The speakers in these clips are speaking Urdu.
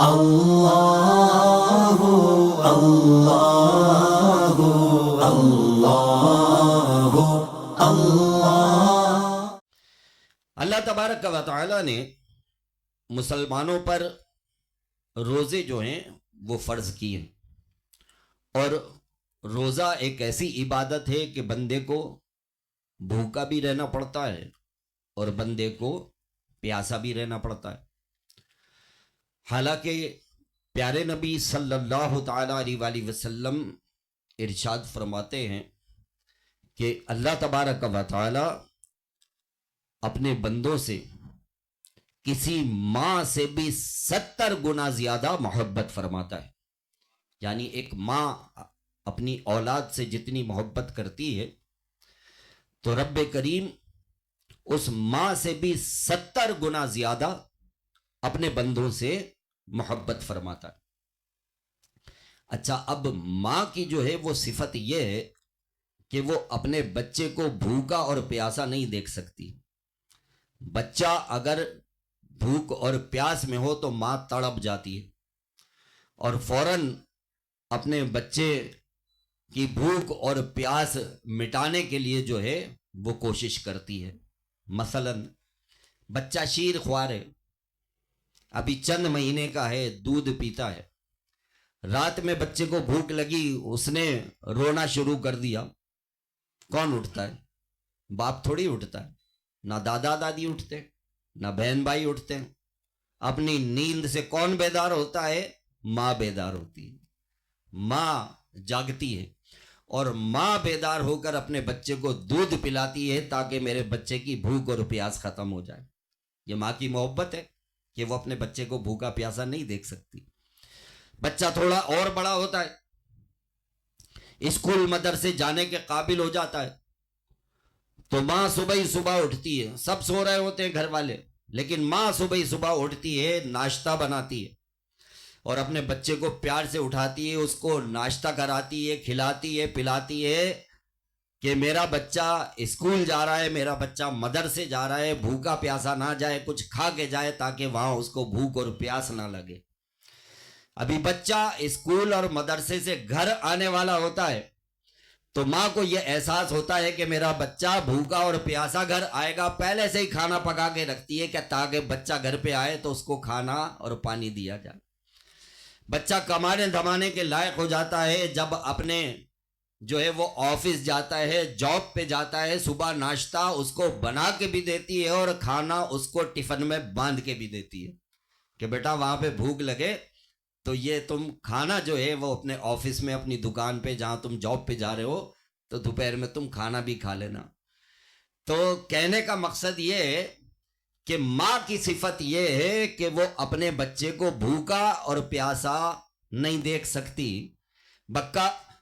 اللہ اللہ اللہ اللہ۔ اللہ تبارک و تعالی نے مسلمانوں پر روزے جو ہیں وہ فرض کیے، اور روزہ ایک ایسی عبادت ہے کہ بندے کو بھوکا بھی رہنا پڑتا ہے اور بندے کو پیاسا بھی رہنا پڑتا ہے۔ حالانکہ پیارے نبی صلی اللہ تعالی علیہ وآلہ وسلم ارشاد فرماتے ہیں کہ اللہ تبارک و تعالی اپنے بندوں سے کسی ماں سے بھی 70 گنا زیادہ محبت فرماتا ہے۔ یعنی ایک ماں اپنی اولاد سے جتنی محبت کرتی ہے تو رب کریم اس ماں سے بھی 70 گنا زیادہ اپنے بندوں سے محبت فرماتا ہے۔ اچھا، اب ماں کی جو ہے وہ صفت یہ ہے کہ وہ اپنے بچے کو بھوکا اور پیاسا نہیں دیکھ سکتی۔ بچہ اگر بھوک اور پیاس میں ہو تو ماں تڑپ جاتی ہے اور فوراً اپنے بچے کی بھوک اور پیاس مٹانے کے لیے جو ہے وہ کوشش کرتی ہے۔ مثلا بچہ شیر خوار ہے، ابھی چند مہینے کا ہے، دودھ پیتا ہے، رات میں بچے کو بھوک لگی، اس نے رونا شروع کر دیا، کون اٹھتا ہے؟ باپ تھوڑی اٹھتا ہے، نہ دادا دادی اٹھتے، نہ بہن بھائی اٹھتے ہیں۔ اپنی نیند سے کون بیدار ہوتا ہے؟ ماں بیدار ہوتی ہے، ماں جاگتی ہے، اور ماں بیدار ہو کر اپنے بچے کو دودھ پلاتی ہے تاکہ میرے بچے کی بھوک اور پیاس ختم ہو جائے۔ یہ ماں کی محبت ہے کہ وہ اپنے بچے کو بھوکا پیاسا نہیں دیکھ سکتی۔ بچہ تھوڑا اور بڑا ہوتا ہے، اسکول مدرسے جانے کے قابل ہو جاتا ہے، تو ماں صبح ہی صبح اٹھتی ہے، سب سو رہے ہوتے ہیں گھر والے، لیکن ماں صبح ہی صبح اٹھتی ہے، ناشتہ بناتی ہے اور اپنے بچے کو پیار سے اٹھاتی ہے، اس کو ناشتہ کراتی ہے، کھلاتی ہے، پلاتی ہے کہ میرا بچہ اسکول جا رہا ہے، میرا بچہ مدرسے جا رہا ہے، بھوکا پیاسا نہ جائے، کچھ کھا کے جائے تاکہ وہاں اس کو بھوک اور پیاس نہ لگے۔ ابھی بچہ اسکول اور مدرسے سے گھر آنے والا ہوتا ہے تو ماں کو یہ احساس ہوتا ہے کہ میرا بچہ بھوکا اور پیاسا گھر آئے گا، پہلے سے ہی کھانا پکا کے رکھتی ہے کہ تاکہ بچہ گھر پہ آئے تو اس کو کھانا اور پانی دیا جائے۔ بچہ کمانے دھمانے کے لائق ہو جاتا ہے جب اپنے جو ہے وہ آفس جاتا ہے، جاب پہ جاتا ہے، صبح ناشتہ اس کو بنا کے بھی دیتی ہے اور کھانا اس کو ٹفن میں باندھ کے بھی دیتی ہے کہ بیٹا وہاں پہ بھوک لگے تو یہ تم کھانا جو ہے وہ اپنے آفس میں، اپنی دکان پہ جہاں تم جاب پہ جا رہے ہو تو دوپہر میں تم کھانا بھی کھا لینا۔ تو کہنے کا مقصد یہ ہے کہ ماں کی صفت یہ ہے کہ وہ اپنے بچے کو بھوکا اور پیاسا نہیں دیکھ سکتی۔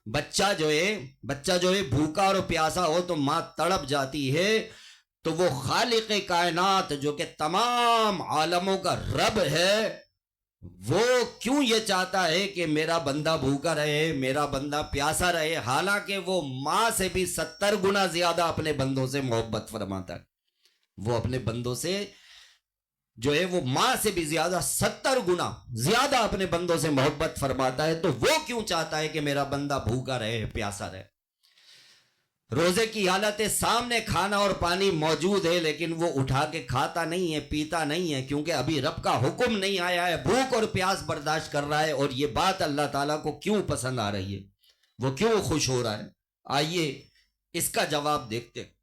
بچہ جو ہے بھوکا اور پیاسا ہو تو ماں تڑپ جاتی ہے، تو وہ خالق کائنات جو کہ تمام عالموں کا رب ہے، وہ کیوں یہ چاہتا ہے کہ میرا بندہ بھوکا رہے، میرا بندہ پیاسا رہے، حالانکہ وہ ماں سے بھی 70 گنا زیادہ اپنے بندوں سے محبت فرماتا ہے۔ وہ اپنے بندوں سے جو ہے وہ ماں سے بھی زیادہ 70 گنا زیادہ اپنے بندوں سے محبت فرماتا ہے، تو وہ کیوں چاہتا ہے کہ میرا بندہ بھوکا رہے، پیاسا رہے۔ روزے کی حالت سامنے کھانا اور پانی موجود ہے لیکن وہ اٹھا کے کھاتا نہیں ہے، پیتا نہیں ہے، کیونکہ ابھی رب کا حکم نہیں آیا ہے، بھوک اور پیاس برداشت کر رہا ہے، اور یہ بات اللہ تعالیٰ کو کیوں پسند آ رہی ہے، وہ کیوں خوش ہو رہا ہے؟ آئیے اس کا جواب دیکھتے ہیں۔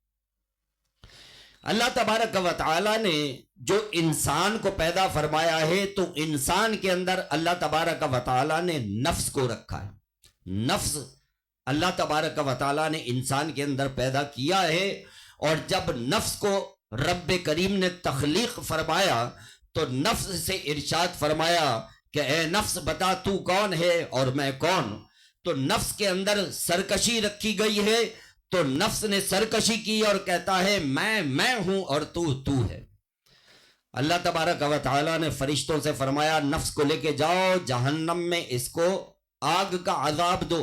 اللہ تبارک و تعالیٰ نے جو انسان کو پیدا فرمایا ہے تو انسان کے اندر اللہ تبارک و تعالیٰ نے نفس کو رکھا ہے۔ نفس اللہ تبارک و تعالیٰ نے انسان کے اندر پیدا کیا ہے، اور جب نفس کو رب کریم نے تخلیق فرمایا تو نفس سے ارشاد فرمایا کہ اے نفس بتا تو کون ہے اور میں کون؟ تو نفس کے اندر سرکشی رکھی گئی ہے، تو نفس نے سرکشی کی اور کہتا ہے میں ہوں اور تو ہے۔ اللہ تبارک و تعالیٰ نے فرشتوں سے فرمایا نفس کو لے کے جاؤ جہنم میں، اس کو آگ کا عذاب دو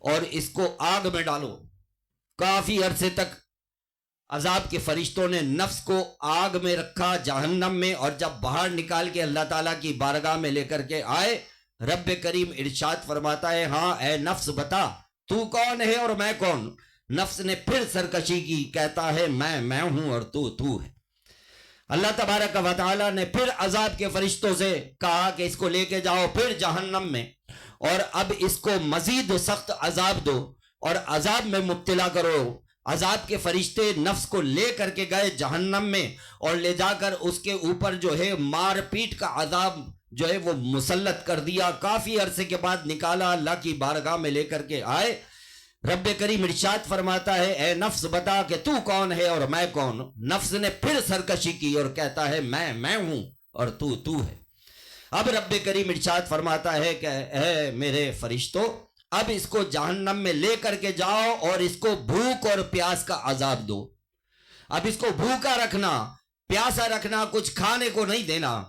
اور اس کو آگ میں ڈالو، کافی عرصے تک عذاب کے فرشتوں نے نفس کو آگ میں رکھا جہنم میں، اور جب باہر نکال کے اللہ تعالیٰ کی بارگاہ میں لے کر کے آئے، رب کریم ارشاد فرماتا ہے ہاں اے نفس بتا تو کون ہے اور میں کون؟ نفس نے پھر سرکشی کی، کہتا ہے میں ہوں اور تو ہے۔ اللہ تبارک و تعالیٰ نے پھر عذاب کے فرشتوں سے کہا کہ اس کو لے کے جاؤ پھر جہنم میں، اور اب اس کو مزید سخت عذاب دو اور عذاب میں مبتلا کرو۔ عذاب کے فرشتے نفس کو لے کر کے گئے جہنم میں، اور لے جا کر اس کے اوپر جو ہے مار پیٹ کا عذاب جو ہے وہ مسلط کر دیا۔ کافی عرصے کے بعد نکالا، اللہ کی بارگاہ میں لے کر کے آئے۔ رب کریم ارشاد فرماتا ہے اے نفس بتا کہ تو کون ہے اور میں کون؟ نفس نے پھر سرکشی کی اور کہتا ہے میں ہوں اور تو ہے۔ اب رب کریم ارشاد فرماتا ہے کہ اے میرے فرشتوں، اب اس کو جہنم میں لے کر کے جاؤ اور اس کو بھوک اور پیاس کا عذاب دو۔ اب اس کو بھوکا رکھنا، پیاسا رکھنا، کچھ کھانے کو نہیں دینا۔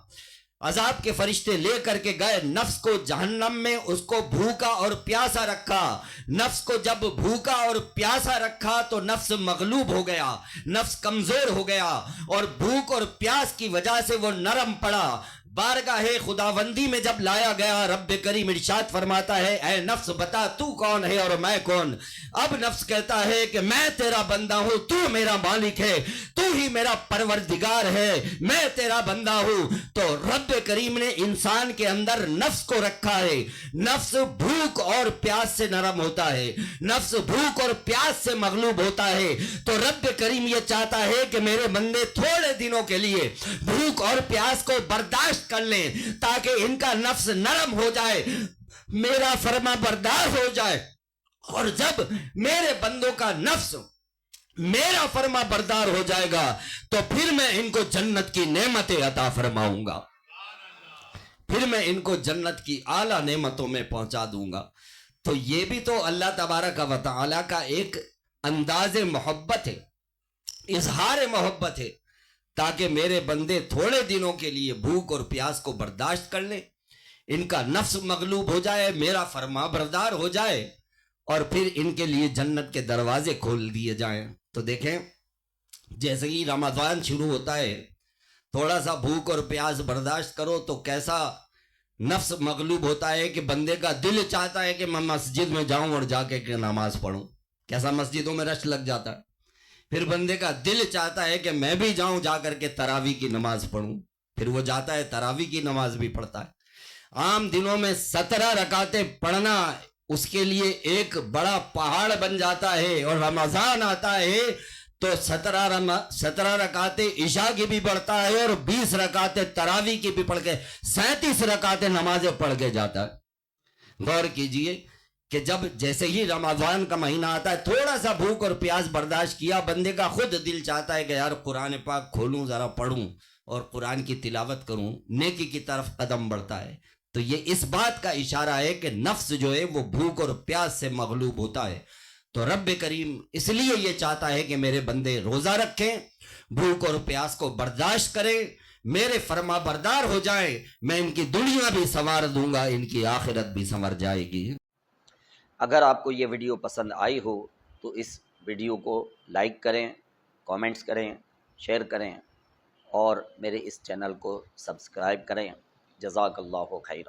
عذاب کے فرشتے لے کر کے گئے نفس کو جہنم میں، اس کو بھوکا اور پیاسا رکھا۔ نفس کو جب بھوکا اور پیاسا رکھا تو نفس مغلوب ہو گیا، نفس کمزور ہو گیا، اور بھوک اور پیاس کی وجہ سے وہ نرم پڑا۔ بارگاہ خداوندی میں جب لایا گیا، رب کریم ارشاد فرماتا ہے اے نفس بتا تو کون ہے اور میں کون؟ اب نفس کہتا ہے کہ میں تیرا بندہ ہوں، تو میرا مالک ہے، تو ہی میرا پروردگار ہے، میں تیرا بندہ ہوں۔ تو رب کریم نے انسان کے اندر نفس کو رکھا ہے۔ نفس بھوک اور پیاس سے نرم ہوتا ہے، نفس بھوک اور پیاس سے مغلوب ہوتا ہے۔ تو رب کریم یہ چاہتا ہے کہ میرے بندے تھوڑے دنوں کے لیے بھوک اور پیاس کو برداشت کر لیں، تاکہ ان کا نفس نرم ہو جائے، میرا فرما بردار ہو جائے، اور جب میرے بندوں کا نفس میرا فرما بردار ہو جائے گا تو پھر میں ان کو جنت کی نعمتیں عطا فرماؤں گا، پھر میں ان کو جنت کی اعلیٰ نعمتوں میں پہنچا دوں گا۔ تو یہ بھی تو اللہ تبارک و تعالیٰ کا ایک انداز محبت ہے، اظہار محبت ہے، تاکہ میرے بندے تھوڑے دنوں کے لیے بھوک اور پیاس کو برداشت کر لیں، ان کا نفس مغلوب ہو جائے، میرا فرما بردار ہو جائے، اور پھر ان کے لیے جنت کے دروازے کھول دیے جائیں۔ تو دیکھیں جیسے ہی رمضان شروع ہوتا ہے، تھوڑا سا بھوک اور پیاس برداشت کرو تو کیسا نفس مغلوب ہوتا ہے کہ بندے کا دل چاہتا ہے کہ میں مسجد میں جاؤں اور جا کے نماز پڑھوں، کیسا مسجدوں میں رش لگ جاتا ہے۔ پھر بندے کا دل چاہتا ہے کہ میں بھی جاؤں جا کر کے تراویح کی نماز پڑھوں، پھر وہ جاتا ہے تراویح کی نماز بھی پڑھتا ہے۔ عام دنوں میں 17 رکعتیں پڑھنا اس کے لیے ایک بڑا پہاڑ بن جاتا ہے، اور رمضان آتا ہے تو 17 رکعتیں عشاء کی بھی پڑھتا ہے اور 20 رکعتیں تراویح کی بھی پڑھ کے 37 رکعتیں نمازیں پڑھ کے جاتا ہے۔ غور کیجئے کہ جب جیسے ہی رمضان کا مہینہ آتا ہے، تھوڑا سا بھوک اور پیاس برداشت کیا، بندے کا خود دل چاہتا ہے کہ یار قرآن پاک کھولوں، ذرا پڑھوں اور قرآن کی تلاوت کروں، نیکی کی طرف قدم بڑھتا ہے۔ تو یہ اس بات کا اشارہ ہے کہ نفس جو ہے وہ بھوک اور پیاس سے مغلوب ہوتا ہے۔ تو رب کریم اس لیے یہ چاہتا ہے کہ میرے بندے روزہ رکھیں، بھوک اور پیاس کو برداشت کریں، میرے فرما بردار ہو جائیں، میں ان کی دنیا بھی سنوار دوں گا، ان کی آخرت بھی سنور جائے گی۔ اگر آپ کو یہ ویڈیو پسند آئی ہو تو اس ویڈیو کو لائک کریں، کامنٹس کریں، شیئر کریں، اور میرے اس چینل کو سبسکرائب کریں۔ جزاک اللہ خیر۔